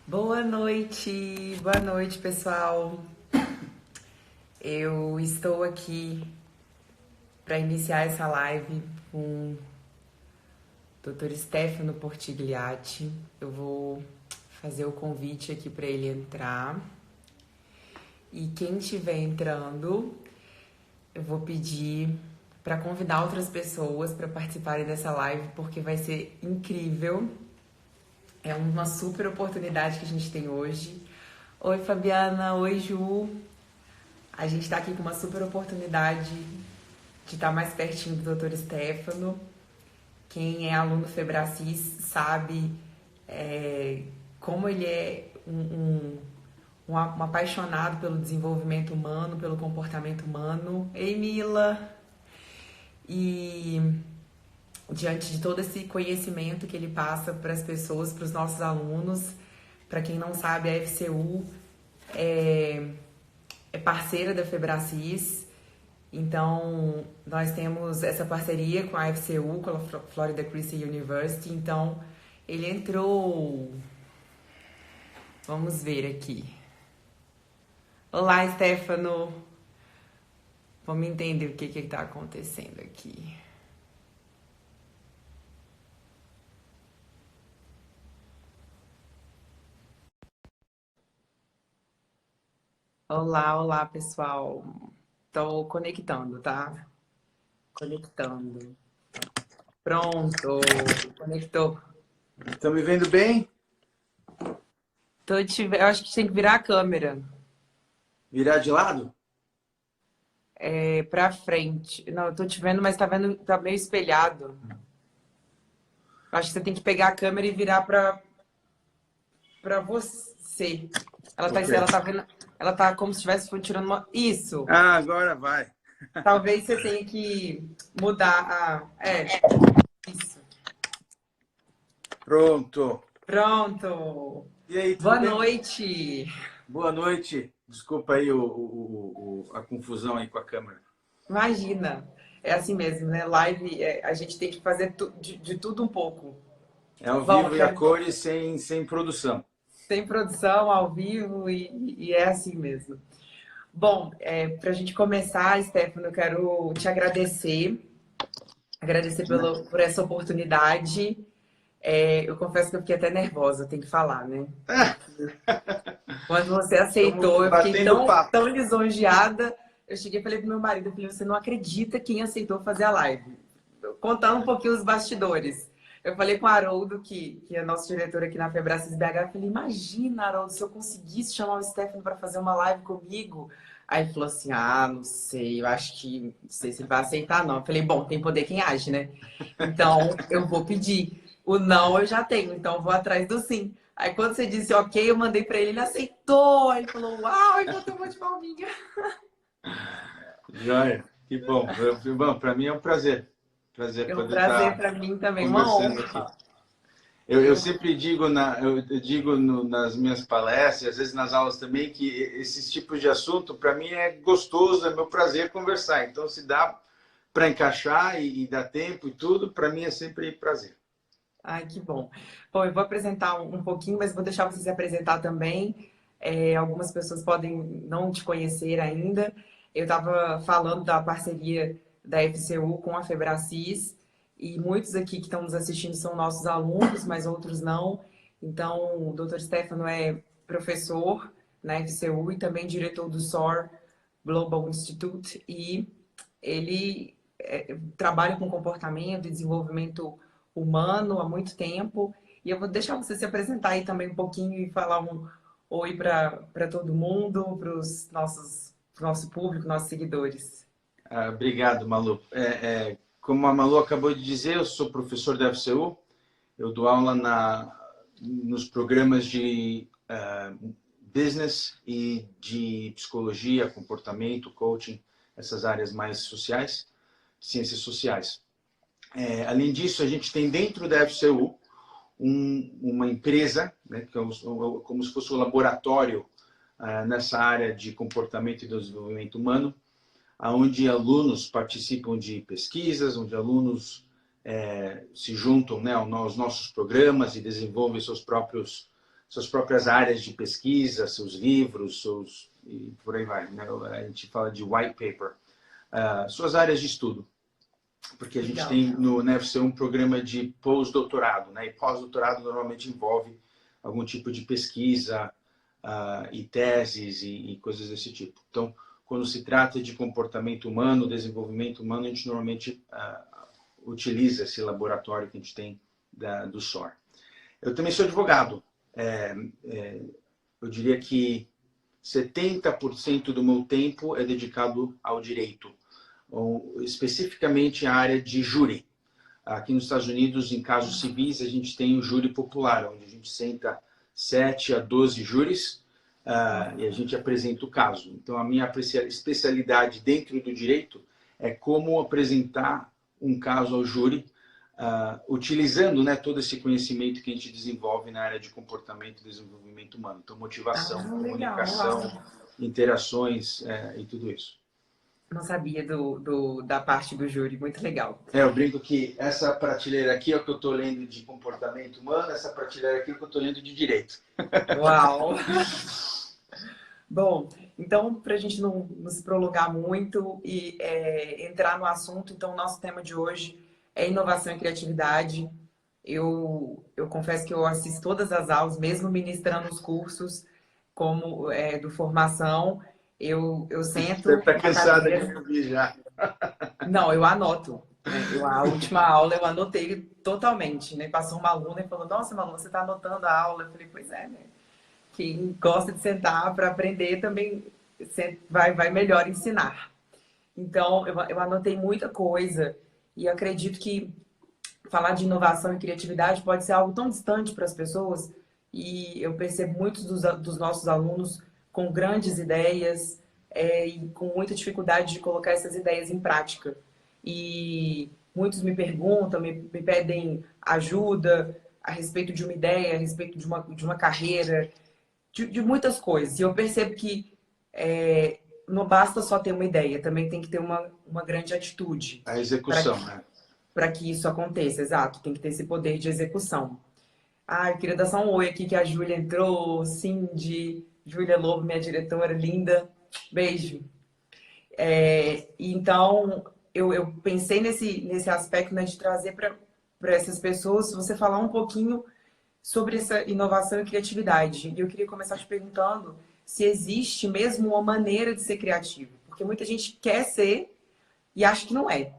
Boa noite, pessoal. Eu estou aqui para iniciar essa live com o Dr. Stefano Portigliatti. Eu vou fazer o convite aqui para ele entrar. E quem estiver entrando, eu vou pedir para convidar outras pessoas para participarem dessa live, porque vai ser incrível. É uma super oportunidade que a gente tem hoje. Oi, Fabiana. Oi, Ju. A gente está aqui com uma super oportunidade de estar mais pertinho do Dr. Stefano. Quem é aluno Febracis sabe como ele é um apaixonado pelo desenvolvimento humano, pelo comportamento humano. Ei, Mila! E diante de todo esse conhecimento que ele passa para as pessoas, para os nossos alunos, para quem não sabe, a FCU é parceira da Febracis. Então, nós temos essa parceria com a FCU, com a Florida Christian University. Então, ele entrou. Vamos ver aqui. Olá, Stefano. Vamos entender o que está acontecendo aqui. Olá, pessoal. Estou conectando, tá? Conectando. Pronto, conectou. Estão me vendo bem? Eu acho que tem que virar a câmera. Virar de lado? Pra frente. Não, eu tô te vendo, mas tá meio espelhado. Acho que você tem que pegar a câmera e virar pra você. Ok. Ela tá como se estivesse tirando uma. Isso! Ah, agora vai. Talvez você tenha que mudar a. Isso. Pronto. Pronto! E aí, tudo Boa bem? noite! Boa noite. Desculpa aí a confusão aí com a câmera. Imagina! É assim mesmo, né? Live, a gente tem que fazer de tudo um pouco. É ao Bom, vivo e a cores sem produção. sem produção, ao vivo, e é assim mesmo. Bom, para a gente começar, Stefano, eu quero te agradecer por essa oportunidade. Eu confesso que eu fiquei até nervosa, tem que falar, né? Quando você aceitou, Estamos eu fiquei batendo papo. tão lisonjeada. Eu cheguei e falei pro meu marido, eu falei, você não acredita quem aceitou fazer a live. Contando um pouquinho os bastidores. Eu falei com o Haroldo, que é nosso diretor aqui na Febracis BH, eu falei, imagina, Haroldo, se eu conseguisse chamar o Stefano para fazer uma live comigo. Aí ele falou assim, não sei, eu acho que, não sei se ele vai aceitar, não. Eu falei, bom, tem poder quem age, né? Então, eu vou pedir. O não eu já tenho, então eu vou atrás do sim. Aí quando você disse ok, eu mandei para ele, ele aceitou. Aí ele falou, uau, e botou uma de palminha. Joia. Que bom. Bom, para mim é um prazer. Prazer É um poder prazer estar para mim também, uma conversando aqui. honra. Eu sempre digo, nas minhas palestras, às vezes nas aulas também, que esses tipos de assunto, para mim, é gostoso, é meu prazer conversar. Então, se dá para encaixar e dar tempo e tudo, para mim é sempre prazer. Ai, que bom. Bom, eu vou apresentar um pouquinho, mas vou deixar você se apresentar também. Algumas pessoas podem não te conhecer ainda. Eu estava falando da parceria da FCU com a Febracis, e muitos aqui que estão nos assistindo são nossos alunos, mas outros não. Então, o Dr. Stefano é professor na FCU e também diretor do SOAR Global Institute, e ele trabalha com comportamento e desenvolvimento humano há muito tempo. E eu vou deixar você se apresentar aí também um pouquinho e falar um oi para todo mundo, para os nosso público, nossos seguidores. Obrigado, Malu. Como a Malu acabou de dizer, eu sou professor da FCU. Eu dou aula nos programas de business e de psicologia, comportamento, coaching, essas áreas mais sociais, ciências sociais. Além disso, a gente tem dentro da FCU uma empresa, né, que é como se fosse um laboratório nessa área de comportamento e desenvolvimento humano, onde alunos participam de pesquisas, onde alunos se juntam, né, aos nossos programas e desenvolvem suas próprias áreas de pesquisa, seus livros, e por aí vai, né? A gente fala de white paper, suas áreas de estudo. Porque a gente Legal. tem na UFC um programa de pós-doutorado, né? E pós-doutorado normalmente envolve algum tipo de pesquisa e teses e coisas desse tipo. Então, quando se trata de comportamento humano, desenvolvimento humano, a gente normalmente utiliza esse laboratório que a gente tem do SOR. Eu também sou advogado. Eu diria que 70% do meu tempo é dedicado ao direito, especificamente a área de júri. Aqui nos Estados Unidos, em casos civis, a gente tem o júri popular, onde a gente senta 7 a 12 júris e a gente apresenta o caso. Então, a minha especialidade dentro do direito é como apresentar um caso ao júri, utilizando, né, todo esse conhecimento que a gente desenvolve na área de comportamento e desenvolvimento humano. Então, motivação, comunicação, interações e tudo isso. Não sabia da parte do júri, muito legal. Eu brinco que essa prateleira aqui é o que eu estou lendo de comportamento humano, essa prateleira aqui é o que eu estou lendo de direito. Uau! Bom, então, para a gente não se prolongar muito e entrar no assunto, então, o nosso tema de hoje é inovação e criatividade. Eu confesso que eu assisto todas as aulas, mesmo ministrando os cursos como do formação, eu sento... Você está cansada de me ouvir já. Não, eu anoto. A última aula eu anotei totalmente, né? Passou uma aluna e falou, nossa, Malu, você está anotando a aula? Eu falei, pois é, né? Quem gosta de sentar para aprender também vai melhor ensinar. Então, eu anotei muita coisa e acredito que falar de inovação e criatividade pode ser algo tão distante para as pessoas e eu percebo muitos dos nossos alunos com grandes ideias e com muita dificuldade de colocar essas ideias em prática. E muitos me perguntam, me pedem ajuda a respeito de uma ideia, a respeito de uma carreira, de muitas coisas. E eu percebo que não basta só ter uma ideia, também tem que ter uma grande atitude. A execução, né? Para que isso aconteça, exato. Tem que ter esse poder de execução. Eu queria dar só um oi aqui que a Júlia entrou, Cindy, Júlia Lobo, minha diretora linda. Beijo. Então, eu pensei nesse aspecto, né, de trazer para essas pessoas, você falar um pouquinho sobre essa inovação e criatividade. E eu queria começar te perguntando se existe mesmo uma maneira de ser criativo. Porque muita gente quer ser e acha que não é.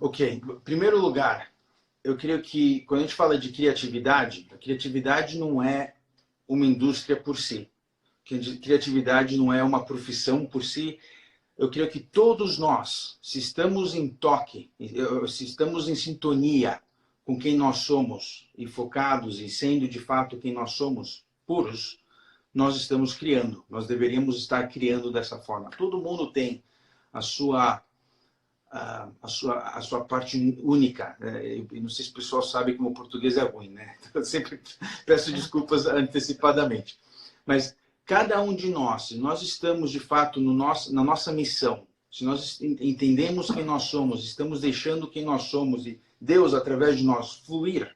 Ok. Em primeiro lugar, eu creio que quando a gente fala de criatividade, a criatividade não é uma indústria por si. Criatividade não é uma profissão por si. Eu creio que todos nós, se estamos em toque, se estamos em sintonia com quem nós somos e focados e sendo de fato quem nós somos, puros, nós estamos criando. Nós deveríamos estar criando dessa forma. Todo mundo tem a sua parte única. Eu não sei se o pessoal sabe como o português é ruim, né? Eu sempre peço desculpas antecipadamente. Mas cada um de nós, se nós estamos de fato na nossa missão, se nós entendemos quem nós somos, estamos deixando quem nós somos e Deus, através de nós, fluir,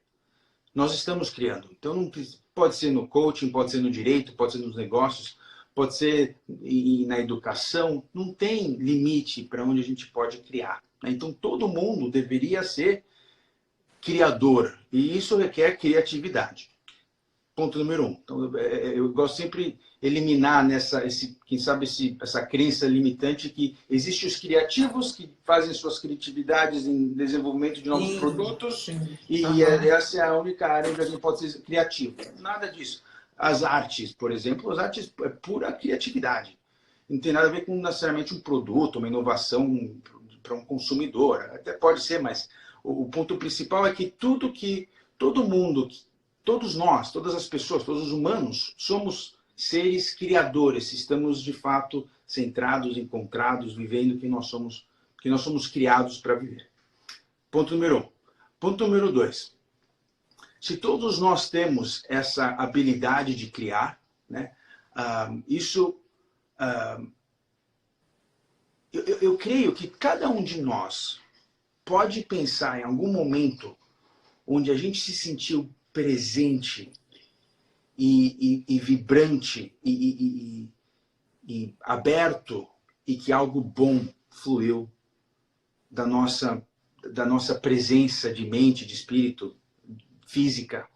nós estamos criando. Então, não pode ser no coaching, pode ser no direito, pode ser nos negócios, pode ser na educação, não tem limite para onde a gente pode criar. Então, todo mundo deveria ser criador, e isso requer criatividade. Ponto número 1. Então, eu gosto sempre de eliminar essa crença limitante que existem os criativos que fazem suas criatividades em desenvolvimento de novos produtos e essa é a única área onde a gente pode ser criativo. Nada disso. As artes, por exemplo, as artes é pura criatividade. Não tem nada a ver com necessariamente um produto, uma inovação para um consumidor. Até pode ser, mas o ponto principal é que todo mundo, todos nós, todas as pessoas, todos os humanos, somos seres criadores. Estamos, de fato, centrados, encontrados, vivendo que nós somos criados para viver. Ponto número 1. Ponto número 2. Se todos nós temos essa habilidade de criar, né, eu creio que cada um de nós pode pensar em algum momento onde a gente se sentiu presente e vibrante e aberto, e que algo bom fluiu da nossa presença de mente, de espírito, física.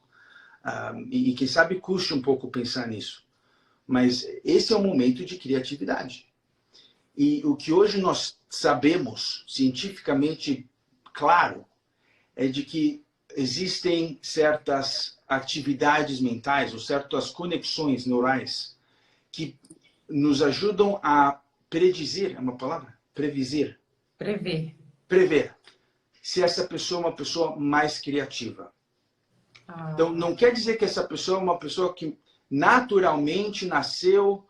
E quem sabe custe um pouco pensar nisso. Mas esse é um momento de criatividade. E o que hoje nós sabemos, cientificamente claro, é de que existem certas atividades mentais, ou certas conexões neurais, que nos ajudam a predizer, é uma palavra? Prever. Se essa pessoa é uma pessoa mais criativa. Então, não quer dizer que essa pessoa é uma pessoa que naturalmente nasceu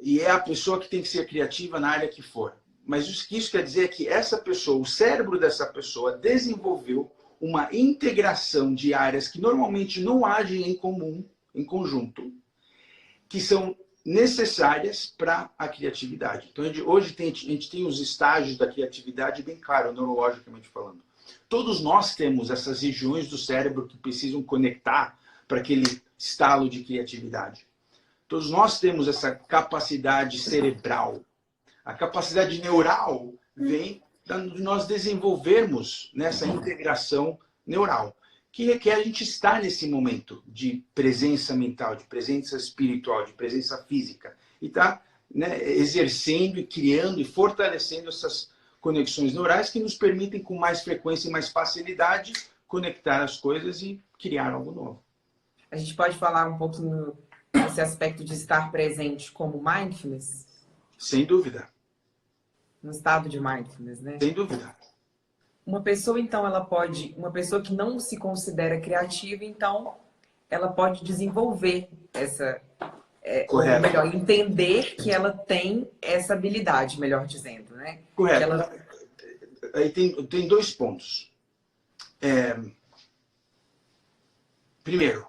e é a pessoa que tem que ser criativa na área que for. Mas o que isso quer dizer é que essa pessoa, o cérebro dessa pessoa, desenvolveu uma integração de áreas que normalmente não agem em comum, em conjunto, que são necessárias para a criatividade. Então, hoje a gente tem os estágios da criatividade bem claro, neurologicamente falando. Todos nós temos essas regiões do cérebro que precisam conectar para aquele estalo de criatividade. Todos nós temos essa capacidade cerebral. A capacidade neural vem de nós desenvolvermos nessa integração neural, que requer a gente estar nesse momento de presença mental, de presença espiritual, de presença física. E estar exercendo e criando e fortalecendo essas conexões neurais que nos permitem, com mais frequência e mais facilidade, conectar as coisas e criar algo novo. A gente pode falar um pouquinho desse aspecto de estar presente como mindfulness? Sem dúvida. No estado de mindfulness, né? Sem dúvida. Uma pessoa, então, uma pessoa que não se considera criativa, então, ela pode desenvolver essa, ou melhor, entender que ela tem essa habilidade, melhor dizendo, né? Correto. Aí tem dois pontos. Primeiro,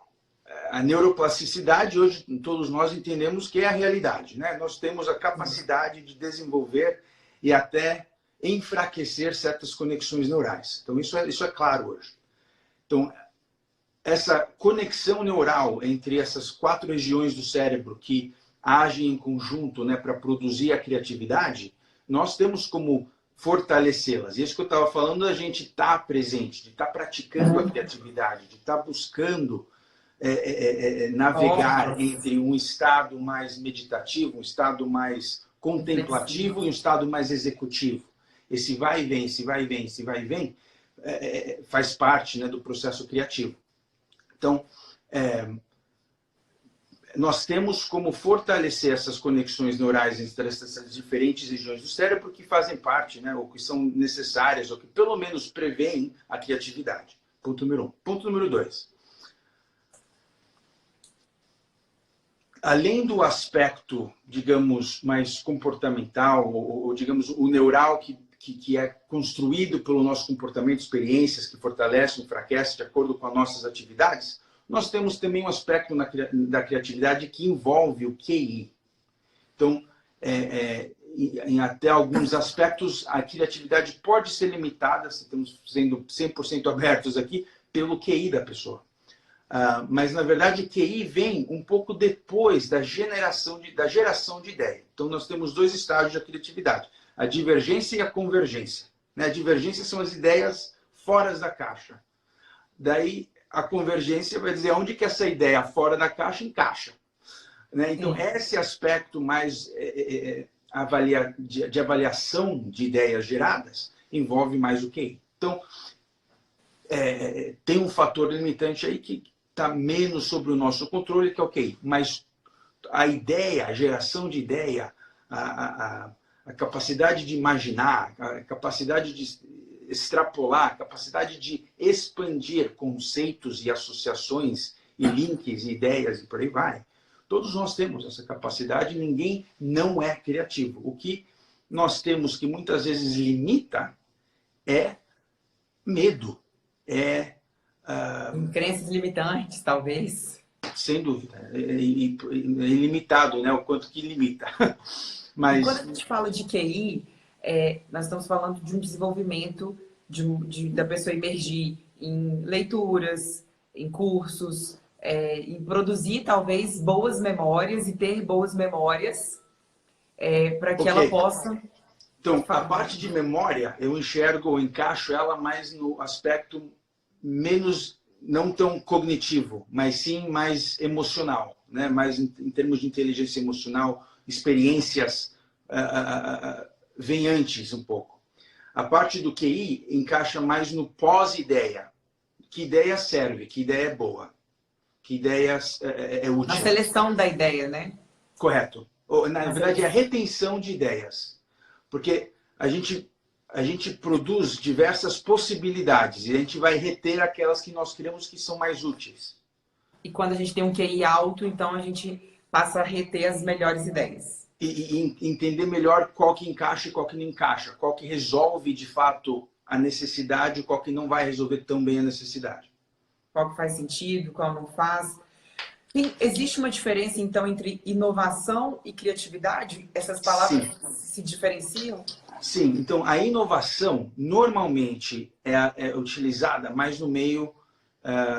a neuroplasticidade, hoje todos nós entendemos que é a realidade, né? Nós temos a capacidade de desenvolver e até enfraquecer certas conexões neurais. Então, isso é claro hoje. Então, essa conexão neural entre essas 4 regiões do cérebro que agem em conjunto, né, para produzir a criatividade, nós temos como fortalecê-las. E isso que eu estava falando, a gente estar presente, de estar praticando a criatividade, de estar buscando navegar entre um estado mais meditativo, um estado mais contemplativo e um estado mais executivo. Esse vai e vem, esse vai e vem, esse vai e vem, faz parte, né, do processo criativo. Então, nós temos como fortalecer essas conexões neurais entre essas diferentes regiões do cérebro que fazem parte, né, ou que são necessárias, ou que pelo menos prevêem a criatividade. Ponto número 1. Ponto número 2. Além do aspecto, digamos, mais comportamental, ou digamos, o neural que é construído pelo nosso comportamento, experiências que fortalecem, enfraquecem de acordo com as nossas atividades, nós temos também um aspecto da criatividade que envolve o QI. Então, em até alguns aspectos, a criatividade pode ser limitada, se estamos sendo 100% abertos aqui, pelo QI da pessoa. Mas, na verdade, o QI vem um pouco depois da geração de ideia. Então, nós temos 2 estágios da criatividade. A divergência e a convergência. A divergência são as ideias fora da caixa. Daí, a convergência vai dizer onde que essa ideia fora da caixa encaixa. Então, esse aspecto mais de avaliação de ideias geradas envolve mais o QI. Então, tem um fator limitante aí que está menos sobre o nosso controle, que é o QI. Mas a ideia, a geração de ideia, a capacidade de imaginar, a capacidade de extrapolar, a capacidade de expandir conceitos e associações e links e ideias e por aí vai. Todos nós temos essa capacidade, ninguém não é criativo. O que nós temos que muitas vezes limita é medo, crenças limitantes, talvez. Sem dúvida. É ilimitado, né? O quanto que limita. Mas... Quando a gente fala de QI, nós estamos falando de um desenvolvimento da pessoa emergir em leituras, em cursos, em produzir talvez boas memórias e ter boas memórias para que ela possa... Então, a parte de memória, eu enxergo ou encaixo ela mais no aspecto menos, não tão cognitivo, mas sim mais emocional, né? Mais em termos de inteligência emocional, experiências vem antes um pouco. A parte do QI encaixa mais no pós-ideia. Que ideia serve? Que ideia é boa? Que ideia é útil? A seleção da ideia, né? Correto. Na verdade, é a retenção de ideias. Porque a gente produz diversas possibilidades e a gente vai reter aquelas que nós queremos que são mais úteis. E quando a gente tem um QI alto, então a gente passa a reter as melhores ideias. E entender melhor qual que encaixa e qual que não encaixa. Qual que resolve, de fato, a necessidade e qual que não vai resolver tão bem a necessidade. Qual que faz sentido, qual não faz. Existe uma diferença, então, entre inovação e criatividade? Essas palavras se diferenciam? Sim. Então, a inovação, normalmente, é utilizada mais no meio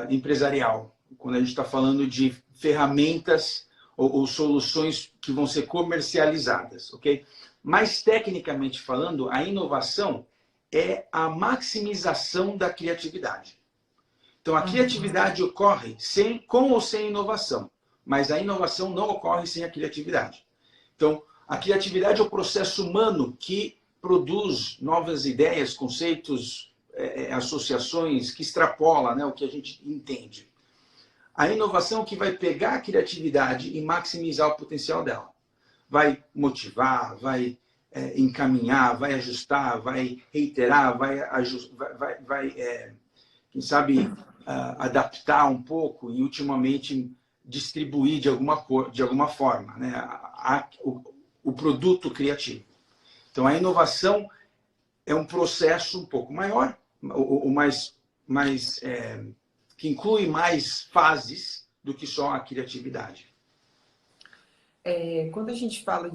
empresarial. Quando a gente está falando de ferramentas ou soluções que vão ser comercializadas, ok? Mas, tecnicamente falando, a inovação é a maximização da criatividade. Então, a criatividade ocorre com ou sem inovação, mas a inovação não ocorre sem a criatividade. Então, a criatividade é o processo humano que produz novas ideias, conceitos, associações, que extrapola, né, o que a gente entende. A inovação que vai pegar a criatividade e maximizar o potencial dela. Vai motivar, vai encaminhar, vai ajustar, vai reiterar, quem sabe, adaptar um pouco e, ultimamente, distribuir de alguma forma, né, o produto criativo. Então, a inovação é um processo um pouco maior, que inclui mais fases do que só a criatividade. Quando a gente fala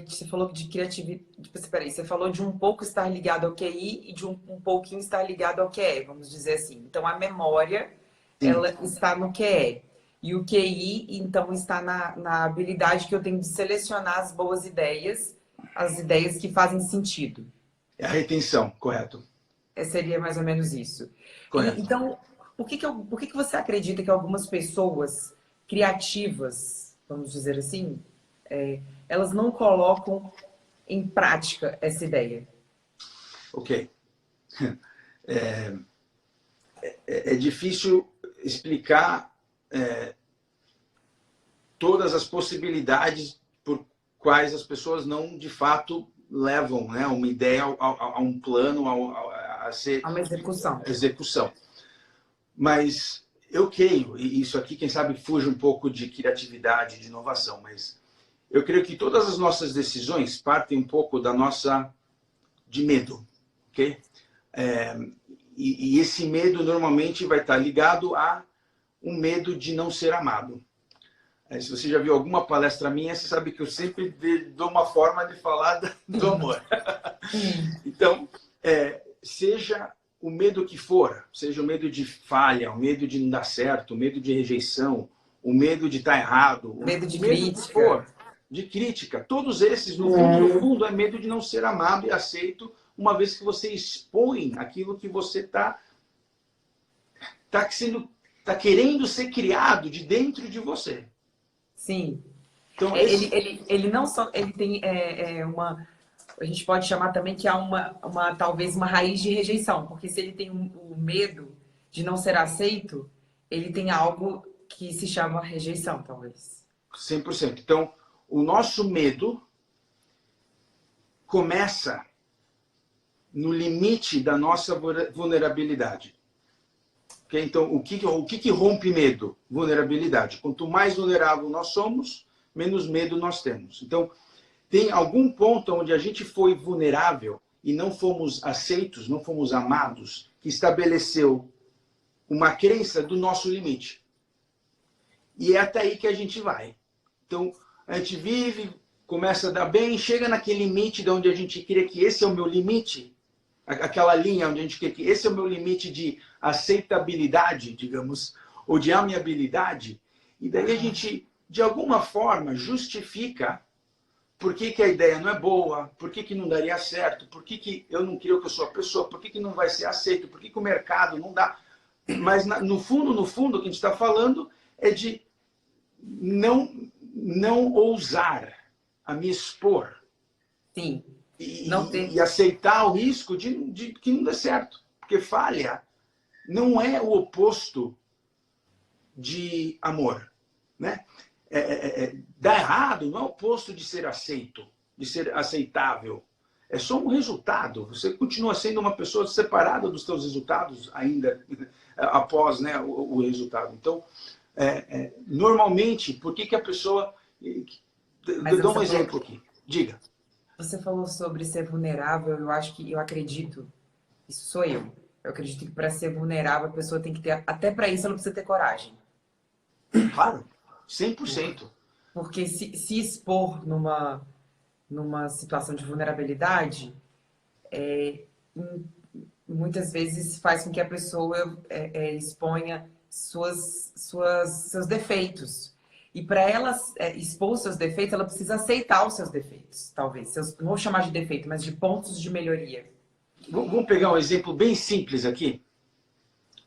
você falou de criatividade. Peraí, você falou de um pouco estar ligado ao QI e de um pouquinho estar ligado ao QE, vamos dizer assim. Então, a memória, ela está no QE. E o QI, então, está na habilidade que eu tenho de selecionar as boas ideias, as ideias que fazem sentido. É a retenção, correto. Seria mais ou menos isso. Correto. Então, por que você acredita que algumas pessoas criativas, vamos dizer assim, elas não colocam em prática essa ideia? Ok. É difícil explicar todas as possibilidades por quais as pessoas não, de fato, levam, né, uma ideia a um plano, a ser... A uma execução. Execução. Mas eu creio, e isso aqui, quem sabe, fuge um pouco de criatividade, de inovação, mas eu creio que todas as nossas decisões partem um pouco de medo, ok? E esse medo normalmente vai estar ligado a um medo de não ser amado. Se você já viu alguma palestra minha, você sabe que eu sempre dou uma forma de falar do amor. Então, seja o medo que for, seja o medo de falha, o medo de não dar certo, o medo de rejeição, o medo de estar errado, o medo de crítica. Que for, de crítica. Todos esses, no fundo, é medo de não ser amado e aceito, uma vez que você expõe aquilo que você está querendo ser criado de dentro de você. Sim. Então, ele não só... Ele tem uma... A gente pode chamar também que há talvez uma raiz de rejeição. Porque se ele tem o medo de não ser aceito, ele tem algo que se chama rejeição, talvez. 100%. Então, o nosso medo começa no limite da nossa vulnerabilidade. Okay? Então, o que rompe medo? Vulnerabilidade. Quanto mais vulnerável nós somos, menos medo nós temos. Então, tem algum ponto onde a gente foi vulnerável e não fomos aceitos, não fomos amados, que estabeleceu uma crença do nosso limite. E é até aí que a gente vai. Então, a gente vive, começa a dar bem, chega naquele limite de onde a gente crê que esse é o meu limite, aquela linha onde a gente crê que esse é o meu limite de aceitabilidade, digamos, ou de amiabilidade, e daí a gente, de alguma forma, justifica por que, que a ideia não é boa, por que, que não daria certo, por que, que eu não creio que eu sou a pessoa, por que, que não vai ser aceito, por que, que o mercado não dá. Mas, no fundo, o que a gente está falando é de não ousar a me expor. Sim. E aceitar o risco de que não dê certo. Porque falha não é o oposto de amor. Né? Dar errado não é o oposto de ser aceito, de ser aceitável. É só um resultado. Você continua sendo uma pessoa separada dos seus resultados ainda após, né, o resultado. Então, normalmente, por que a pessoa... Dou um exemplo aqui. Diga. Você falou sobre ser vulnerável, eu acredito, isso sou eu. Eu acredito que para ser vulnerável a pessoa tem que ter, até para isso ela precisa ter coragem. Claro, 100%. Porque se expor numa situação de vulnerabilidade, muitas vezes faz com que a pessoa exponha seus defeitos. E para ela expor seus defeitos, ela precisa aceitar os seus defeitos, talvez. Não vou chamar de defeito, mas de pontos de melhoria. Vamos pegar um exemplo bem simples aqui.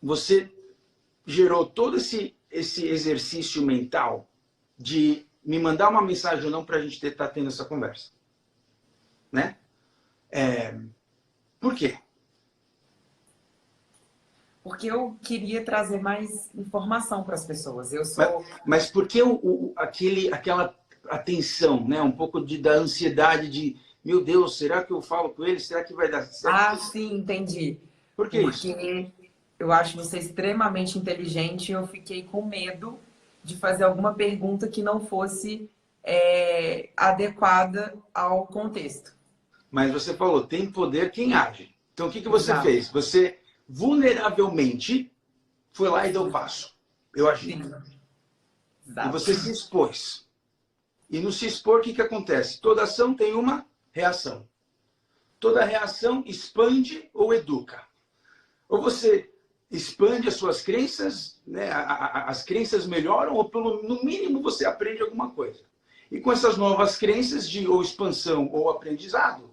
Você gerou todo esse exercício mental de me mandar uma mensagem ou não para a gente estar tendo essa conversa. Né? Por quê? Porque eu queria trazer mais informação para as pessoas. Mas por que aquela atenção, né? Um pouco da ansiedade de, meu Deus, será que eu falo com ele? Será que vai dar certo? Ah, sim, entendi. Por que isso? Porque eu acho você extremamente inteligente e eu fiquei com medo de fazer alguma pergunta que não fosse adequada ao contexto. Mas você falou, tem poder quem age. Então o que você fez? Você vulneravelmente foi lá e deu o passo. Eu agi. E você se expôs. E no se expor, o que acontece? Toda ação tem uma reação. Toda reação expande ou educa. Ou você expande as suas crenças, né? As crenças melhoram, ou no mínimo você aprende alguma coisa. E com essas novas crenças de ou expansão ou aprendizado,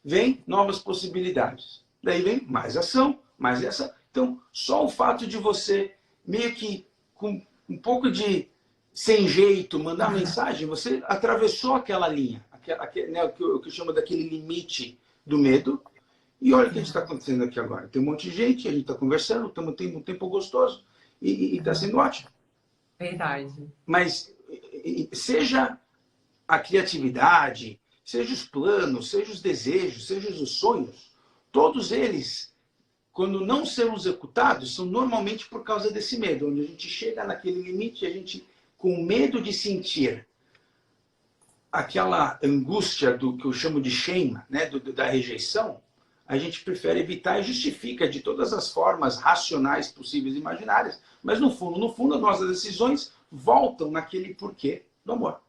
vem novas possibilidades. Daí vem mais ação, mais essa. Então, só o fato de você, meio que com um pouco de sem jeito, mandar mensagem, você atravessou aquela linha, né, o que eu chamo daquele limite do medo. E olha o que está acontecendo aqui agora. Tem um monte de gente, a gente está conversando, estamos tendo um tempo gostoso e está sendo ótimo. Verdade. Mas seja a criatividade, seja os planos, seja os desejos, seja os sonhos, todos eles, quando não são executados, são normalmente por causa desse medo, onde a gente chega naquele limite, a gente, com medo de sentir aquela angústia do que eu chamo de shame, né, da rejeição, a gente prefere evitar e justifica de todas as formas racionais possíveis e imaginárias, mas no fundo, as nossas decisões voltam naquele porquê do amor.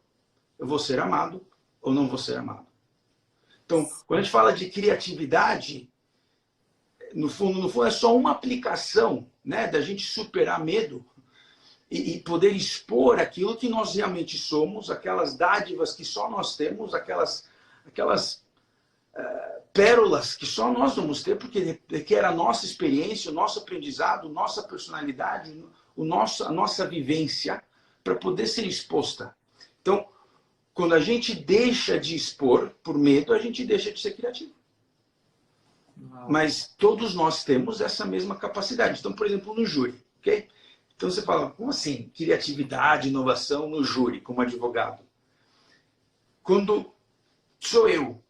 Eu vou ser amado ou não vou ser amado. Então, quando a gente fala de criatividade, no fundo é só uma aplicação, né, da gente superar medo e poder expor aquilo que nós realmente somos, aquelas dádivas que só nós temos, aquelas pérolas que só nós vamos ter, porque era a nossa experiência, o nosso aprendizado, nossa personalidade, a nossa vivência, para poder ser exposta. Então, quando a gente deixa de expor por medo, a gente deixa de ser criativo. Uau. Mas todos nós temos essa mesma capacidade. Então, por exemplo, no júri, ok? Então você fala, como assim? Criatividade, inovação no júri, como advogado. Quando sou eu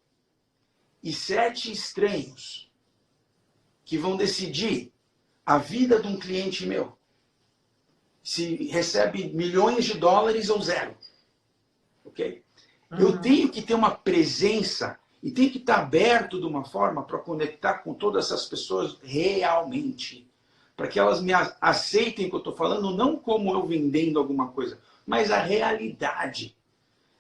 e 7 estranhos que vão decidir a vida de um cliente meu, se recebe milhões de dólares ou zero. Ok? Eu tenho que ter uma presença e tenho que estar aberto de uma forma para conectar com todas essas pessoas realmente. Para que elas me aceitem o que eu estou falando, não como eu vendendo alguma coisa, mas a realidade.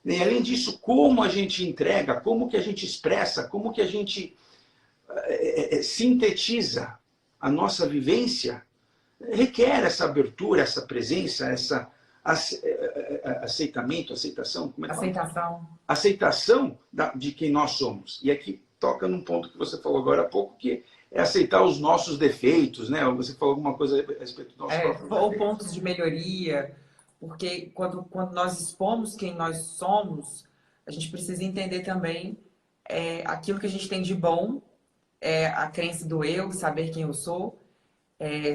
E, além disso, como a gente entrega, como que a gente expressa, como que a gente sintetiza a nossa vivência, requer essa abertura, essa presença, essa aceitamento, aceitação, como é que fala? Aceitação de quem nós somos. E aqui toca num ponto que você falou agora há pouco, que é aceitar os nossos defeitos, né? Você falou alguma coisa a respeito do nosso próprio ou pontos de melhoria, porque quando nós expomos quem nós somos, a gente precisa entender também aquilo que a gente tem de bom, a crença do eu, saber quem eu sou,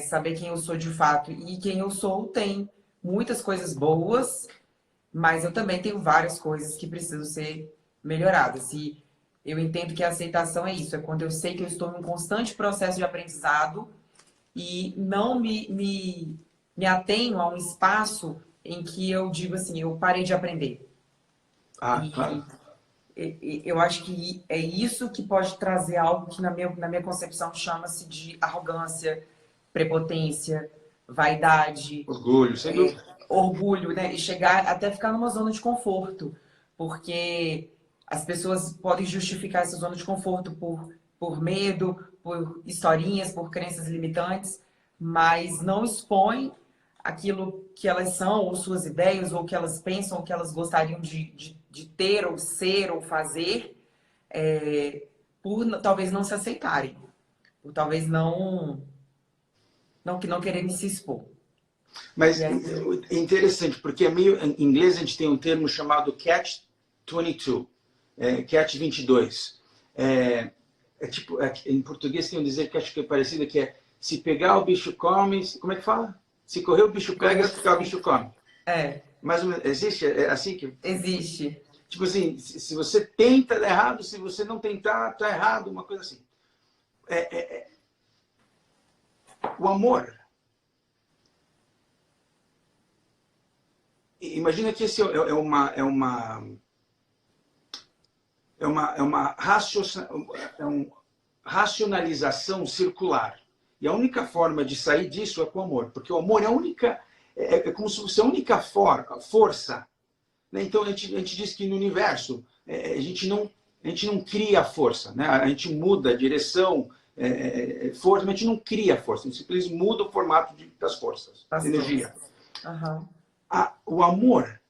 saber quem eu sou de fato. E quem eu sou tem muitas coisas boas, mas eu também tenho várias coisas que precisam ser melhoradas. E eu entendo que a aceitação é isso, é quando eu sei que eu estou em um constante processo de aprendizado e não me atenho a um espaço em que eu digo assim, eu parei de aprender. Claro. Eu acho que é isso que pode trazer algo que na minha concepção chama-se de arrogância, prepotência, vaidade, orgulho, sem dúvida. Orgulho, né? E chegar até ficar numa zona de conforto, porque as pessoas podem justificar essa zona de conforto por medo, por historinhas, por crenças limitantes, mas não expõem aquilo que elas são, ou suas ideias, ou o que elas pensam, ou que elas gostariam de ter, ou ser, ou fazer, por talvez não se aceitarem, por talvez não quererem se expor. Mas é interessante, porque em inglês a gente tem um termo chamado catch-22, catch-22. Em português tem um dizer que acho que é parecido, que é se pegar o bicho come, como é que fala? Se correr o bicho pega, se ficar o bicho come. Mais ou menos, existe? É assim que... Existe. Tipo assim, se você tenta, dá errado, se você não tentar, tá errado, uma coisa assim. O amor... Imagina que esse é uma racionalização circular. E a única forma de sair disso é com o amor. Porque o amor é a única... É como se fosse a única força. Né? Então, a gente diz que no universo, a gente não cria força. Né? A gente muda a direção, força, mas a gente não cria força. A gente simplesmente muda o formato das forças, da energia. Uhum. O amor,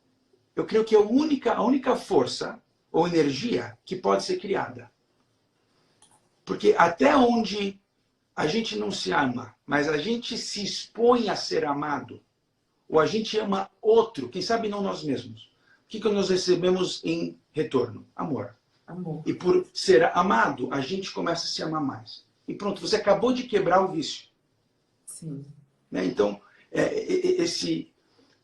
eu creio que é a única força ou energia que pode ser criada. Porque até onde a gente não se ama, mas a gente se expõe a ser amado, ou a gente ama outro, quem sabe não nós mesmos, o que nós recebemos em retorno? Amor. E por ser amado, a gente começa a se amar mais. E pronto, você acabou de quebrar o vício. Sim. Né? Então,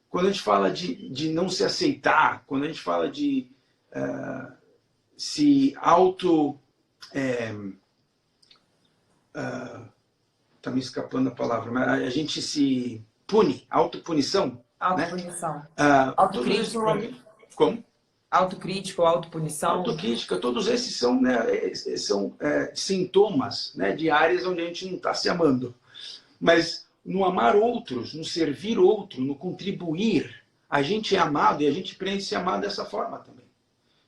quando a gente fala de não se aceitar, quando a gente fala de se auto... Está me escapando a palavra, mas a gente se pune, autopunição. Autopunição. Né? Autocrítica. Como? Autocrítica ou autopunição. Autocrítica, todos esses são, são sintomas, né, de áreas onde a gente não está se amando. Mas no amar outros, no servir outro, no contribuir, a gente é amado e a gente aprende a se amar dessa forma também.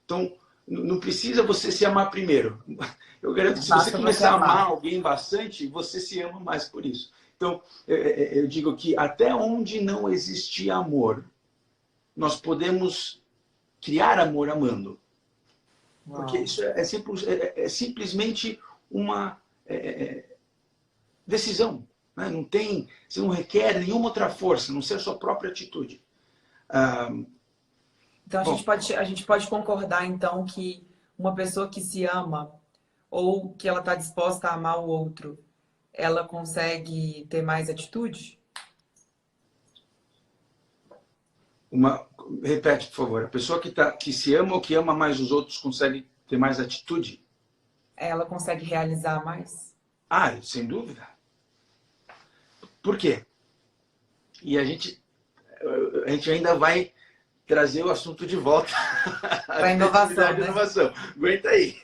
Então, não precisa você se amar primeiro. Eu garanto que se você começar a amar alguém bastante, você se ama mais por isso. Então, eu digo que até onde não existe amor, nós podemos criar amor amando. Uau. Porque isso é simplesmente uma decisão. Né? Você não requer nenhuma outra força, a não ser a sua própria atitude. Então, a gente pode concordar, então, que uma pessoa que se ama ou que ela está disposta a amar o outro, ela consegue ter mais atitude? Repete, por favor. A pessoa que se ama ou que ama mais os outros consegue ter mais atitude? Ela consegue realizar mais? Sem dúvida. Por quê? E a gente ainda vai trazer o assunto de volta. Para a inovação, né? Inovação. Aguenta aí.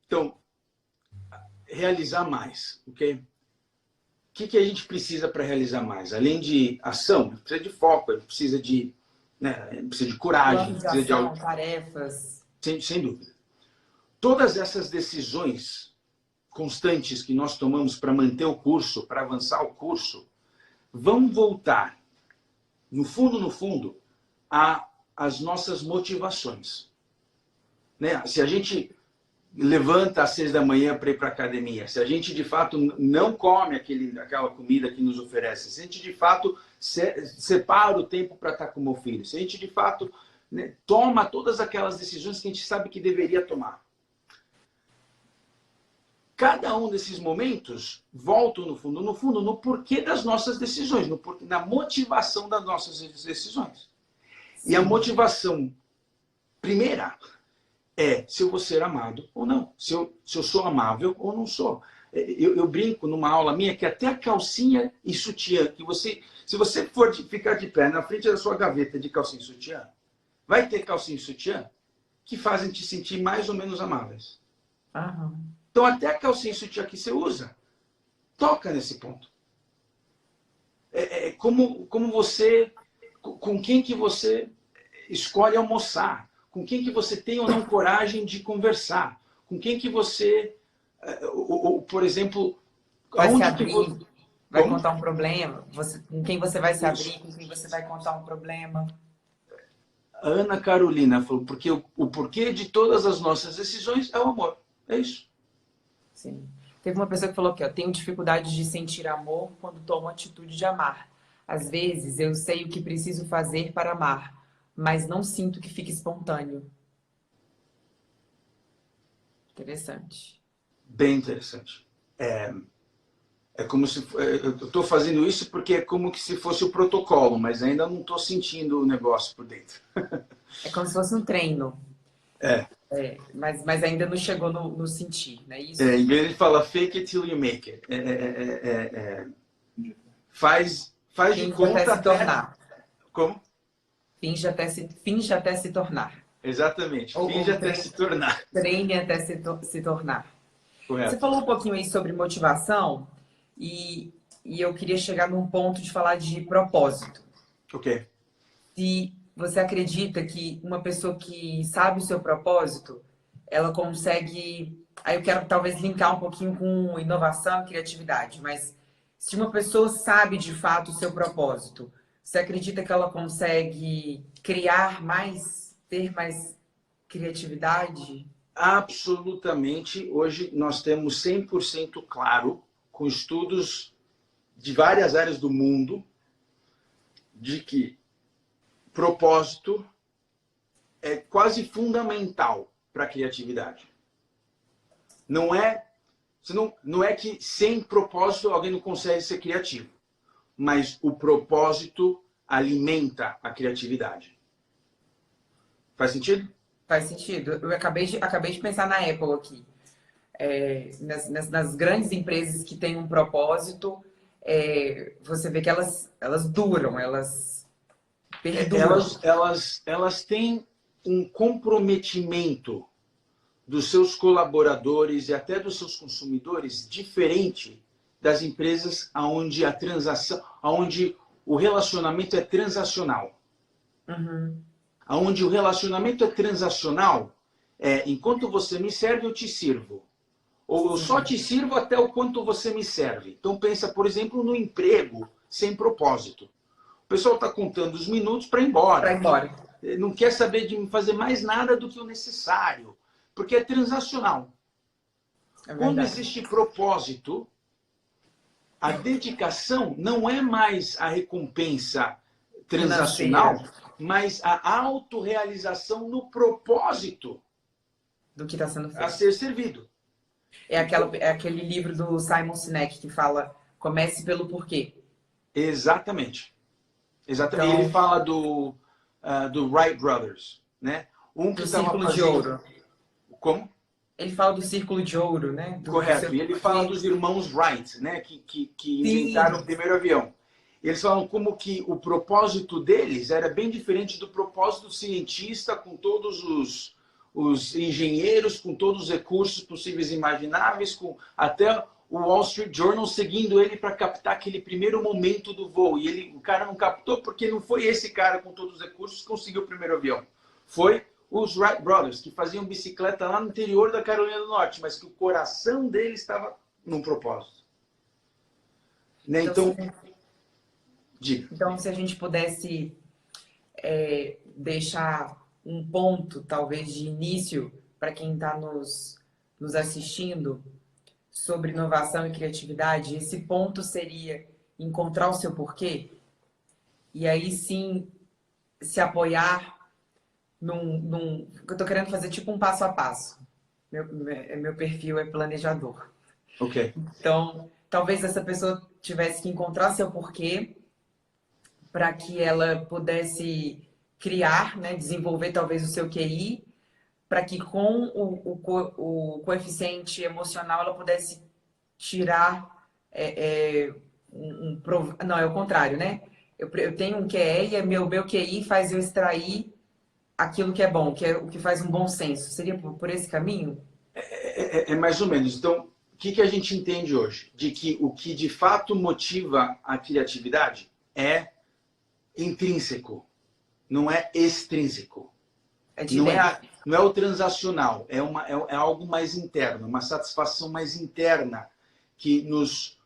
Então, realizar mais, ok? O que a gente precisa para realizar mais? Além de ação, precisa de foco, precisa de coragem, precisa de algo... tarefas. Sem dúvida. Todas essas decisões constantes que nós tomamos para manter o curso, para avançar o curso, vão voltar, no fundo, às nossas motivações. Né? Se a gente levanta às 6 da manhã para ir para a academia, se a gente de fato não come aquela comida que nos oferece, se a gente de fato separa o tempo para estar com o meu filho, se a gente de fato, né, toma todas aquelas decisões que a gente sabe que deveria tomar. Cada um desses momentos volta no fundo, no porquê das nossas decisões, na motivação das nossas decisões. Sim. E a motivação primeira é se eu vou ser amado ou não, se eu sou amável ou não sou. Eu brinco numa aula minha que até a calcinha e sutiã, se você for ficar de pé na frente da sua gaveta de calcinha e sutiã, vai ter calcinha e sutiã que fazem te sentir mais ou menos amáveis. Aham. Então, até a calcinha e sutiã que você usa, toca nesse ponto. Como você, com quem que você escolhe almoçar, com quem que você tem ou não coragem de conversar, com quem que você, por exemplo, vai se abrir, vai contar um problema, com quem você vai se abrir, com quem você vai contar um problema. A Ana Carolina falou, porque o porquê de todas as nossas decisões é o amor. É isso. Sim. Teve uma pessoa que falou que eu tenho dificuldade de sentir amor quando tomo a atitude de amar. Às vezes eu sei o que preciso fazer para amar, mas não sinto que fique espontâneo. Interessante. Bem interessante. É como se... Eu estou fazendo isso porque é como que se fosse o protocolo, mas ainda não estou sentindo o negócio por dentro. É como se fosse um treino. Mas ainda não chegou no sentir, não é isso? Em inglês ele fala fake it till you make it. Faz de conta até se tornar. Como? Finge até se tornar. Exatamente. Finge até se tornar. Treine até se tornar. Correto. Você falou um pouquinho aí sobre motivação e eu queria chegar num ponto de falar de propósito. Ok. Se você acredita que uma pessoa que sabe o seu propósito, ela consegue... Aí eu quero talvez linkar um pouquinho com inovação e criatividade, mas se uma pessoa sabe de fato o seu propósito, você acredita que ela consegue criar mais, ter mais criatividade? Absolutamente. Hoje nós temos 100% claro, com estudos de várias áreas do mundo, de que propósito é quase fundamental para a criatividade. Não é que sem propósito alguém não consegue ser criativo, mas o propósito alimenta a criatividade. Faz sentido? Faz sentido. Eu acabei de pensar na Apple aqui. Nas grandes empresas que têm um propósito, você vê que elas duram, elas perduram. Elas têm um comprometimento dos seus colaboradores e até dos seus consumidores diferente das empresas onde onde o relacionamento é transacional. Uhum. Onde o relacionamento é transacional, enquanto você me serve, eu te sirvo. Ou eu só te sirvo até o quanto você me serve. Então pensa, por exemplo, no emprego sem propósito. O pessoal está contando os minutos para ir embora. Para ir embora. Não quer saber de fazer mais nada do que o necessário. Porque é transacional. Quando existe propósito, a dedicação não é mais a recompensa transacional, mas a autorrealização no propósito do que está sendo feito. A ser servido. É aquele livro do Simon Sinek que fala comece pelo porquê. Exatamente. Exatamente. Então, ele fala do Wright Brothers, né? Do círculo de ouro. Como? Ele fala do círculo de ouro, né? Correto. E ele fala dos irmãos Wright, né? Que inventaram o primeiro avião. Eles falam como que o propósito deles era bem diferente do propósito do cientista, com todos os engenheiros, com todos os recursos possíveis e imagináveis, com até o Wall Street Journal seguindo ele para captar aquele primeiro momento do voo. E o cara não captou porque não foi esse cara com todos os recursos que conseguiu o primeiro avião. Foi os Wright Brothers, que faziam bicicleta lá no interior da Carolina do Norte, mas que o coração deles estava num propósito. Né? Então, se a gente pudesse deixar um ponto, talvez, de início para quem está nos assistindo sobre inovação e criatividade, esse ponto seria encontrar o seu porquê e aí sim se apoiar num eu estou querendo fazer tipo um passo a passo. Meu perfil é planejador. Ok. Então, talvez essa pessoa tivesse que encontrar seu porquê para que ela pudesse criar, né, desenvolver talvez o seu QI, para que com o coeficiente emocional ela pudesse tirar não, é o contrário, né? Eu tenho um QE e meu QI faz eu extrair aquilo que é bom, que é o que faz um bom senso. Seria por esse caminho? É mais ou menos. Então, o que a gente entende hoje? De que o que de fato motiva a criatividade é intrínseco, não é extrínseco. Não é o transacional, é algo mais interno, uma satisfação mais interna que nos,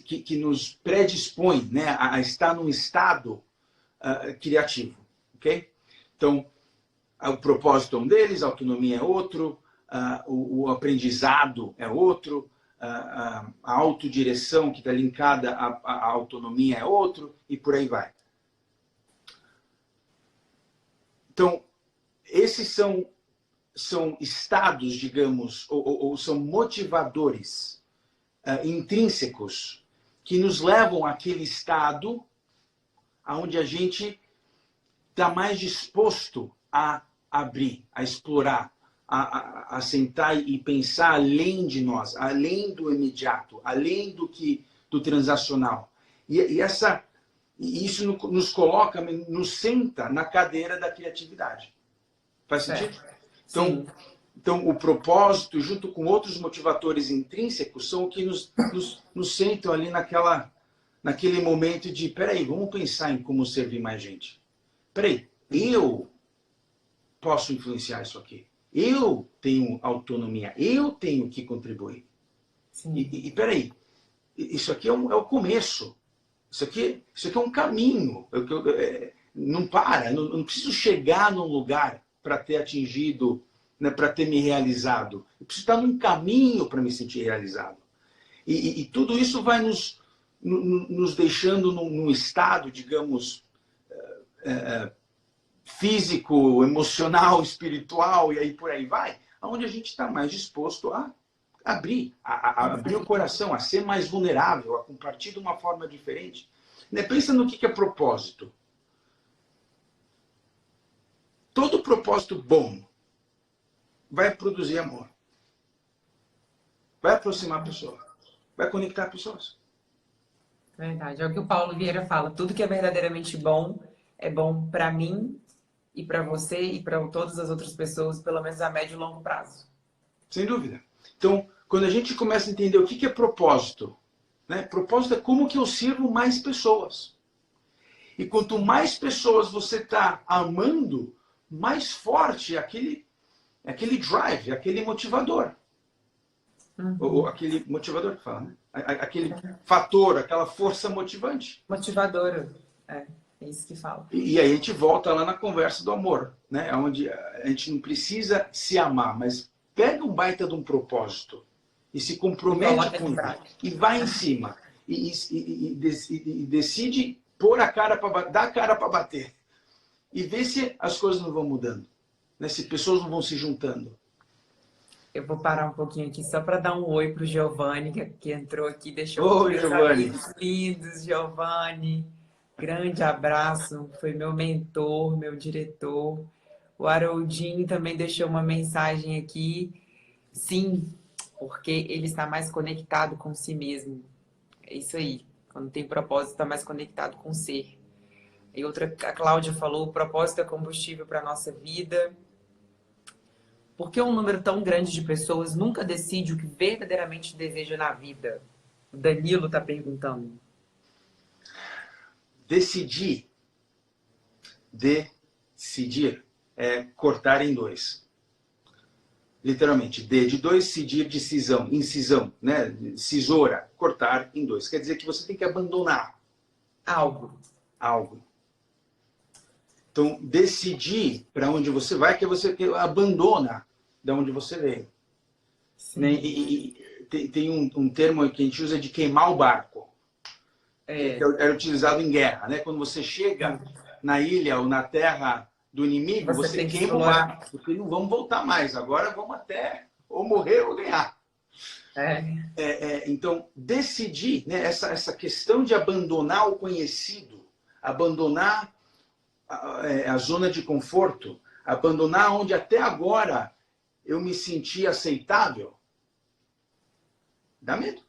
que nos predispõe, né, a estar num estado criativo. Okay? Então, o propósito é um deles, a autonomia é outro, o aprendizado é outro, a autodireção que está linkada à autonomia é outro, e por aí vai. Então, esses são estados, digamos, ou são motivadores intrínsecos que nos levam àquele estado onde a gente está mais disposto a abrir, a explorar, a sentar e pensar além de nós, além do imediato, além do transacional. E isso nos coloca, nos senta na cadeira da criatividade. Faz sentido? Então, o propósito, junto com outros motivadores intrínsecos, são o que nos sentam ali naquele momento de, peraí, vamos pensar em como servir mais gente. Peraí, eu posso influenciar isso aqui. Eu tenho autonomia, eu tenho que contribuir. E peraí, isso aqui é o começo. Isso aqui é um caminho. Não para, não preciso chegar num lugar para ter atingido, né, para ter me realizado. Eu preciso estar num caminho para me sentir realizado. E tudo isso vai nos deixando num estado, digamos, físico, emocional, espiritual, e aí por aí vai, onde a gente está mais disposto a abrir o coração, a ser mais vulnerável, a compartilhar de uma forma diferente. Né? Pensa no que é propósito. Todo propósito bom vai produzir amor. Vai aproximar a pessoa. Vai conectar pessoas. Verdade. É o que o Paulo Vieira fala. Tudo que é verdadeiramente bom é bom para mim e para você e para todas as outras pessoas, pelo menos a médio e longo prazo. Sem dúvida. Então, quando a gente começa a entender o que é propósito, né? Propósito é como que eu sirvo mais pessoas. E quanto mais pessoas você está amando, mais forte é aquele drive, aquele motivador. Ou aquele motivador que fala, né? Aquele fator, aquela força motivante. Motivadora, é isso que fala. E aí a gente volta lá na conversa do amor, né? Onde a gente não precisa se amar, mas pega um baita de um propósito e se compromete com ele e vai em cima e decide pôr a cara para dar a cara para bater e ver se as coisas não vão mudando, né? Se pessoas não vão se juntando. Eu vou parar um pouquinho aqui só para dar um oi pro Giovanni, que entrou aqui, deixou Oi, Giovanni. amigos lindos, Giovanni. Grande abraço, foi meu mentor, meu diretor. O Haroldinho também deixou uma mensagem aqui. Sim, porque ele está mais conectado com si mesmo. É isso aí. Quando tem propósito, está mais conectado com o ser. E outra, a Cláudia falou, o propósito é combustível para a nossa vida. Por que um número tão grande de pessoas nunca decide o que verdadeiramente deseja na vida? O Danilo está perguntando. Decidir é cortar em dois. Literalmente, D de dois, cidir de cisão, incisão, né? Cisora, cortar em dois. Quer dizer que você tem que abandonar Algo. algo. Então, decidir para onde você vai, que você abandona de onde você veio. Né? E tem um termo que a gente usa de queimar o barco. Que era utilizado em guerra. Né? Quando você chega na ilha ou na terra do inimigo, você queima o barco. Porque não vamos voltar mais. Agora vamos até ou morrer ou ganhar. Então, decidir, né? essa questão de abandonar o conhecido, abandonar a zona de conforto, abandonar onde até agora eu me senti aceitável, dá medo.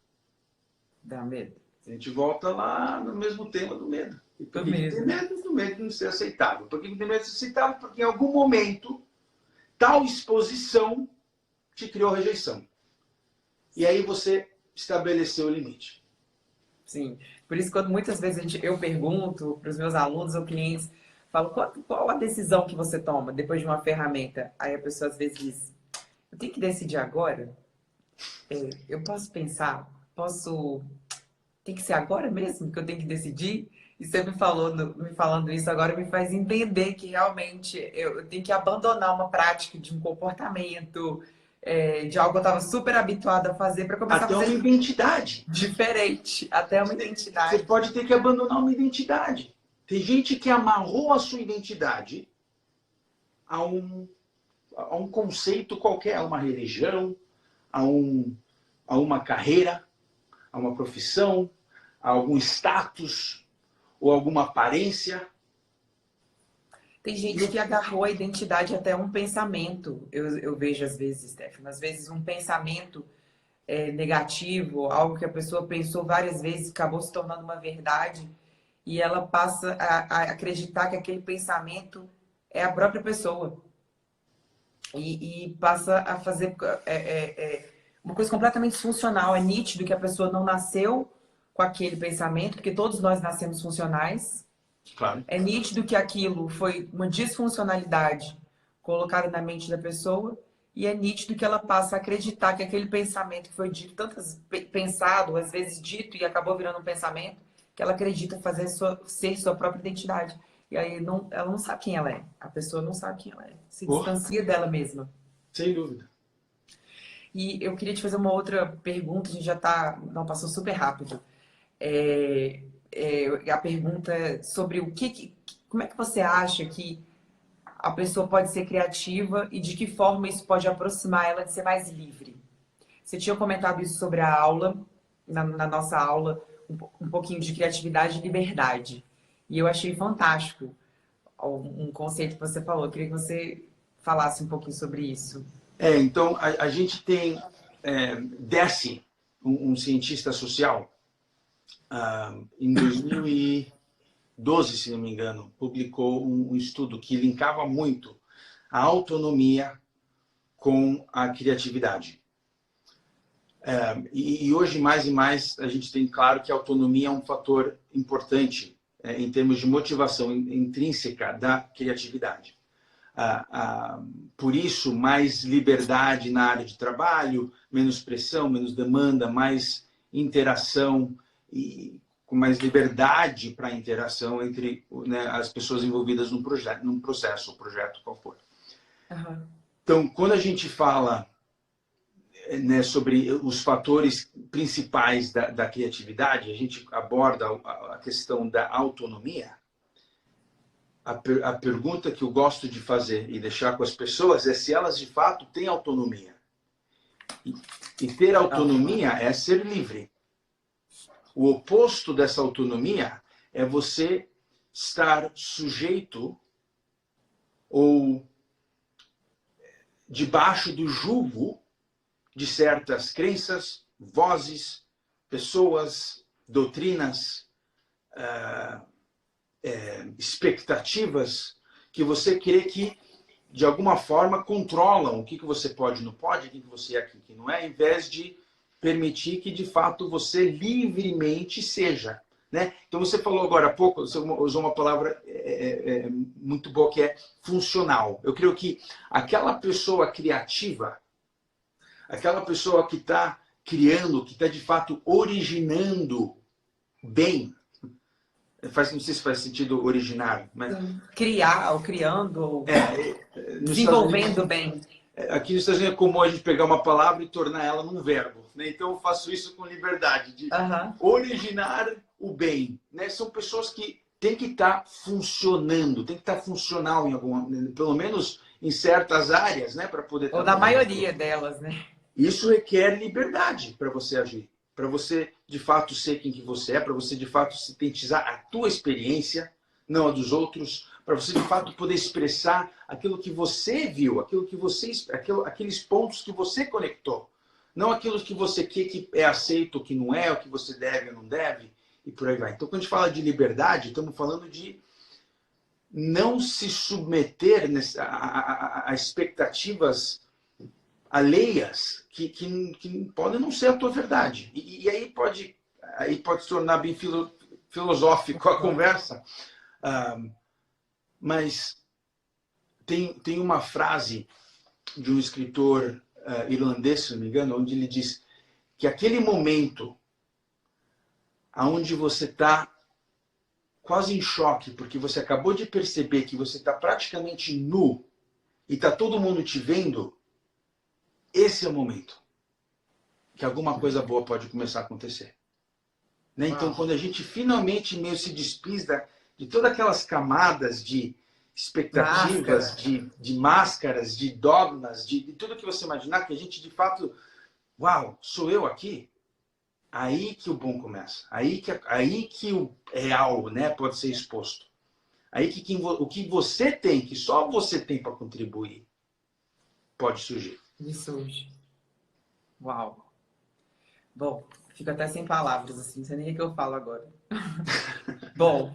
Dá medo. A gente volta lá no mesmo tema do medo. E por que tem medo? Do medo de não ser aceitável. Por que tem medo de ser aceitável? Porque em algum momento, tal exposição te criou rejeição. E aí você estabeleceu o limite. Sim. Por isso, quando muitas vezes eu pergunto para os meus alunos ou clientes, falo, qual a decisão que você toma depois de uma ferramenta? Aí a pessoa às vezes diz, eu tenho que decidir agora? Eu posso pensar? Tem que ser agora mesmo que eu tenho que decidir? E você me falando isso agora me faz entender que realmente eu tenho que abandonar uma prática de um comportamento, de algo que eu estava super habituada a fazer para começar até a fazer uma identidade. Diferente, até uma identidade. Você pode ter que abandonar uma identidade. Tem gente que amarrou a sua identidade a um conceito qualquer, a uma religião, a uma carreira, a uma profissão, a algum status ou alguma aparência. Tem gente que agarrou a identidade até um pensamento. Eu vejo às vezes, Stefano, às vezes um pensamento negativo, algo que a pessoa pensou várias vezes, acabou se tornando uma verdade, e ela passa a acreditar que aquele pensamento é a própria pessoa. E passa a fazer uma coisa completamente disfuncional. É nítido que a pessoa não nasceu com aquele pensamento, porque todos nós nascemos funcionais. Claro. É nítido que aquilo foi uma disfuncionalidade colocada na mente da pessoa, e é nítido que ela passa a acreditar que aquele pensamento que foi dito, pensado, às vezes dito, e acabou virando um pensamento, que ela acredita ser sua própria identidade. E aí ela não sabe quem ela é. A pessoa não sabe quem ela é. Se distancia dela mesma. Sem dúvida. E eu queria te fazer uma outra pergunta, a gente já passou super rápido. A pergunta é sobre como é que você acha que a pessoa pode ser criativa e de que forma isso pode aproximar ela de ser mais livre? Você tinha comentado isso sobre a aula, na nossa aula, um pouquinho de criatividade e liberdade. E eu achei fantástico um conceito que você falou. Eu queria que você falasse um pouquinho sobre isso. Então, a gente tem Deci, um cientista social, em 2012, se não me engano, publicou um estudo que linkava muito a autonomia com a criatividade. E hoje, mais e mais, a gente tem claro que a autonomia é um fator importante em termos de motivação intrínseca da criatividade. Por isso, mais liberdade na área de trabalho, menos pressão, menos demanda, mais interação e com mais liberdade para a interação entre as pessoas envolvidas num processo, o projeto qual for. Uhum. Então, quando a gente fala sobre os fatores principais da criatividade, a gente aborda a questão da autonomia. A pergunta que eu gosto de fazer e deixar com as pessoas é se elas de fato têm autonomia. E ter autonomia é ser livre. O oposto dessa autonomia é você estar sujeito ou debaixo do jugo de certas crenças, vozes, pessoas, doutrinas, expectativas que você crê que, de alguma forma, controlam o que você pode e não pode, o que você é aqui, o que não é, em vez de permitir que, de fato, você livremente seja né? Então você falou agora há pouco, você usou uma palavra muito boa que é funcional. Eu creio que aquela pessoa criativa, aquela pessoa que está criando, que está de fato originando bem, não sei se faz sentido originar, mas criar, ou criando, ou desenvolvendo bem. Aqui nos Estados Unidos é comum a gente pegar uma palavra e tornar ela num verbo, né? Então eu faço isso com liberdade, de originar o bem, né? São pessoas que têm que estar funcionando, tem que estar funcional em alguma, pelo menos em certas áreas, né? Para poder ou na maioria delas, né? Isso requer liberdade para você agir, para você de fato ser quem que você é, para você de fato sintetizar a tua experiência, não a dos outros, para você de fato poder expressar aquilo que você viu, aqueles pontos que você conectou, não aquilo que você quer que é aceito, que não é, o que você deve ou não deve, e por aí vai. Então, quando a gente fala de liberdade, estamos falando de não se submeter a expectativas alheias que podem não ser a tua verdade. E aí pode se tornar bem filosófico a conversa. Mas tem uma frase de um escritor irlandês, se não me engano, onde ele diz que aquele momento onde você está quase em choque, porque você acabou de perceber que você está praticamente nu e está todo mundo te vendo, esse é o momento que alguma coisa boa pode começar a acontecer. Né? Então, quando a gente finalmente meio se despista de todas aquelas camadas de expectativas, de máscaras, de dogmas, de tudo que você imaginar, que a gente de fato, uau, sou eu aqui? Aí que o bom começa. Aí que o real, né, pode ser exposto. Aí que o que você tem, que só você tem para contribuir, pode surgir. E surge. Uau. Bom, fico até sem palavras, assim, não sei nem o que eu falo agora. Bom,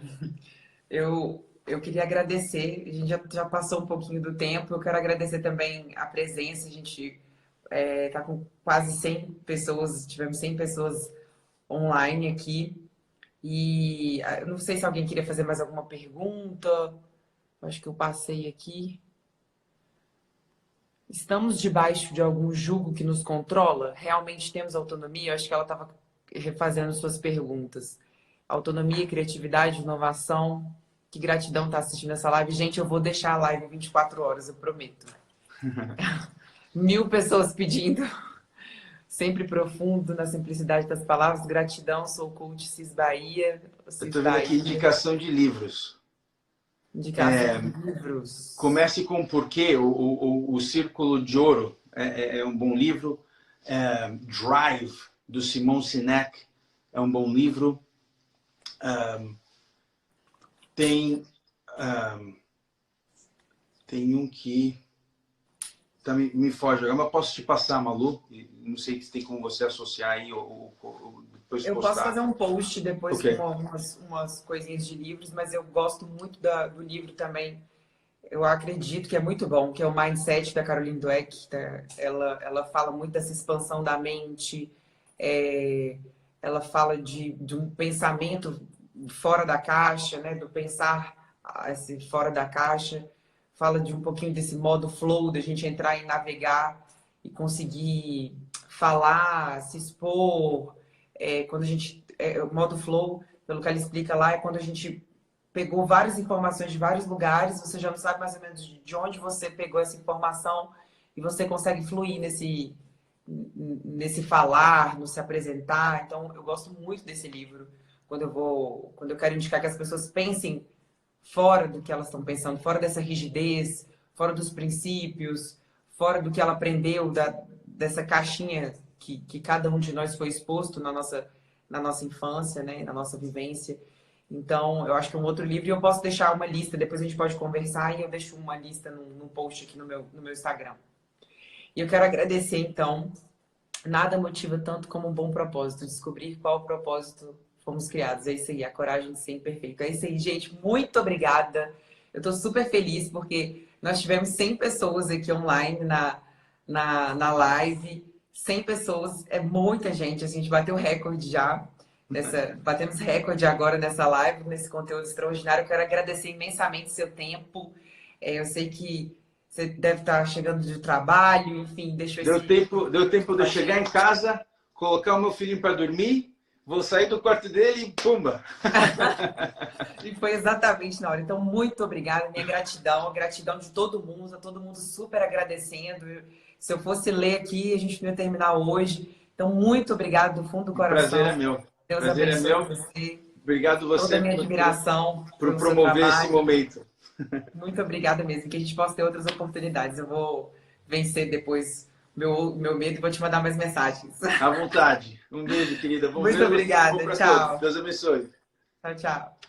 eu queria agradecer, a gente já passou um pouquinho do tempo, eu quero agradecer também a presença, a gente tá com quase 100 pessoas, tivemos 100 pessoas online aqui, e eu não sei se alguém queria fazer mais alguma pergunta, acho que eu passei aqui. Estamos debaixo de algum jugo que nos controla? Realmente temos autonomia? Eu acho que ela estava refazendo suas perguntas. Autonomia, criatividade, inovação. Que gratidão estar assistindo essa live. Gente, eu vou deixar a live 24 horas, eu prometo. 1000 pessoas pedindo. Sempre profundo na simplicidade das palavras. Gratidão, sou o coach Cis Bahia. Eu estou vendo aqui indicação de livros. Indicação de livros. Comece com o Porquê, o Círculo de Ouro é um bom livro. Drive, do Simon Sinek, é um bom livro. Tem um que me foge agora, mas posso te passar, Malu? Não sei se tem como você associar aí ou depois eu postar. Posso fazer um post depois Okay. com umas coisinhas de livros, mas eu gosto muito do livro também. Eu acredito que é muito bom, que é o Mindset da Caroline Dweck. Ela fala muito dessa expansão da mente, ela fala de um pensamento fora da caixa, né? Do pensar fora da caixa. Fala de um pouquinho desse modo flow, da gente entrar e navegar e conseguir falar, se expor. Quando a gente, o modo flow, pelo que ela explica lá, é quando a gente pegou várias informações de vários lugares, você já não sabe mais ou menos de onde você pegou essa informação e você consegue fluir nesse falar, no se apresentar. Então, eu gosto muito desse livro. Quando eu quero indicar que as pessoas pensem fora do que elas estão pensando, fora dessa rigidez, fora dos princípios, fora do que ela aprendeu dessa caixinha que cada um de nós foi exposto na nossa infância, né, na nossa vivência. Então, eu acho que é um outro livro e eu posso deixar uma lista, depois a gente pode conversar e eu deixo uma lista num post aqui no meu Instagram. E eu quero agradecer, então, nada motiva tanto como um bom propósito, descobrir qual propósito fomos criados. É isso aí, a coragem de ser imperfeito. É isso aí, gente, muito obrigada. Eu tô super feliz porque nós tivemos 100 pessoas aqui online na live. 100 pessoas, é muita gente, a gente bateu recorde já. batemos recorde agora nessa live, nesse conteúdo extraordinário. Eu quero agradecer imensamente seu tempo. Eu sei que você deve estar chegando de trabalho, enfim, deixou Deu tempo de eu chegar em casa, colocar o meu filhinho para dormir, vou sair do quarto dele e pumba! E foi exatamente na hora. Então, muito obrigada, minha gratidão, a gratidão de todo mundo, está todo mundo super agradecendo. Se eu fosse ler aqui, a gente não ia terminar hoje. Então, muito obrigado do fundo do O coração. prazer é meu. Deus Prazer é abençoe meu. você. Obrigado Toda você a minha admiração por pelo seu promover esse trabalho. momento. Muito obrigada mesmo. Que a gente possa ter outras oportunidades. Eu vou vencer depois meu medo e vou te mandar mais mensagens. À vontade. Um beijo, querida. Muito obrigada. Tchau. Deus abençoe. Tchau, tchau.